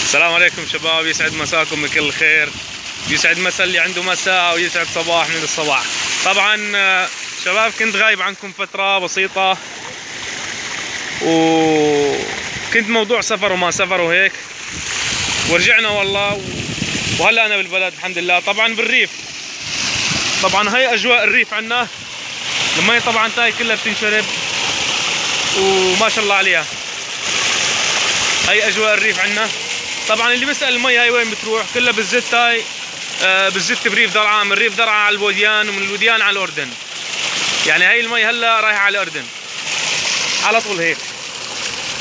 السلام عليكم شباب، يسعد مساكم بكل خير. يسعد مسا اللي عنده مساء ويسعد صباح من الصباح. طبعا شباب كنت غايب عنكم فترة بسيطة، وكنت موضوع سفر وما سفر وهيك، ورجعنا والله. وهلا انا بالبلد الحمد لله. طبعا بالريف، طبعا هاي اجواء الريف عنا. المي طبعا تاي كلها بتنشرب وما شاء الله عليها. هاي اجواء الريف عنا. طبعا اللي بيسأل المي هاي وين بتروح، كلها بالزت. هاي بالزت بريف درعا، من ريف درعا على الوديان، ومن الوديان على الاردن. يعني هاي المي هلا رايحه على الاردن على طول هيك.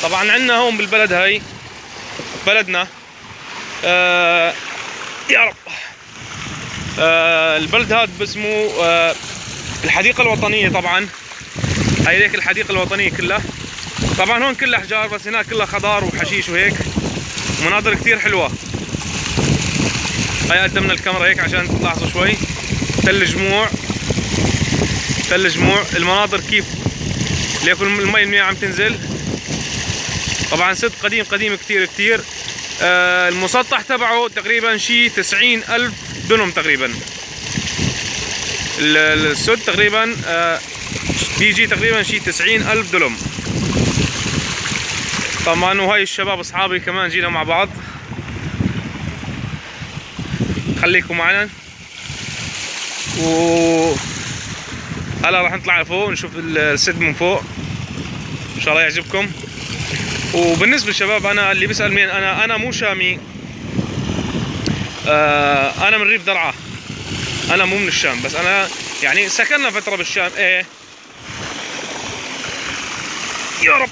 طبعا عندنا هون بالبلد، هاي بلدنا يا رب. البلد هذا باسمه الحديقة الوطنية. طبعا هاي ليك الحديقة الوطنية كلها. طبعا هون كلها احجار، بس هناك كلها خضار وحشيش وهيك، مناظر كثير حلوة. هاي قدمنا الكاميرا هيك عشان تلاحظوا شوي. تل جموع، تل جموع، المناظر كيف ليكن المي المياه عم تنزل. طبعا سد قديم قديم كثير كثير. المسطح تبعه تقريبا شي 90,000 دنم تقريبا. السد تقريبا بيجي تقريبا شي 90,000 دنم. طبعا وهاي الشباب اصحابي كمان جينا مع بعض. خليكم معنا. هلا راح نطلع لفوق نشوف السد من فوق، ان شاء الله يعجبكم. وبالنسبه للشباب، انا اللي بيسال مين انا مو شامي. انا من ريف درعا، انا مو من الشام، بس انا يعني سكننا فتره بالشام. ايه يا رب.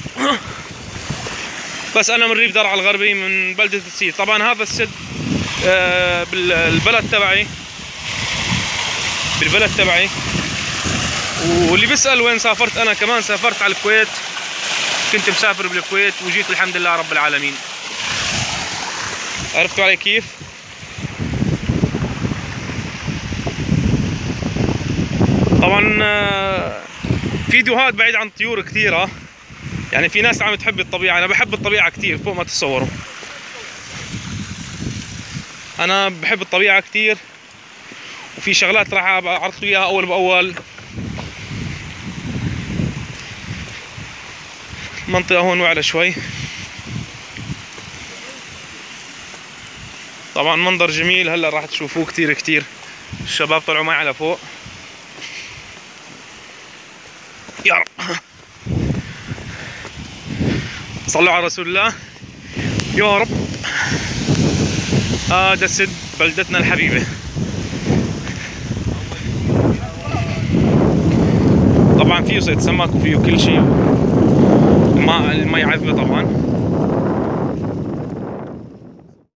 بس انا من ريف درعا الغربي، من بلده السيد. طبعا هذا السد بالبلد تبعي، بالبلد تبعي. واللي بيسأل وين سافرت، انا كمان سافرت على الكويت. كنت مسافر بالكويت وجيت الحمد لله رب العالمين. عرفتوا علي كيف؟ طبعا فيديوهات بعيد عن الطيور كثيرة. يعني في ناس عم تحب الطبيعة، انا بحب الطبيعة كثير فوق ما تتصوروا. انا بحب الطبيعة كثير، وفي شغلات راح اعرض اياها اول باول. منطقة هون وعلى شوي. طبعا منظر جميل، هلا راح تشوفوه كثير كثير. الشباب طلعوا معي على فوق. يا رب صلوا على رسول الله. يا رب. هذا سد بلدتنا الحبيبة. طبعا فيه صيد سمك وفيه كل شيء. المي عذبة طبعا.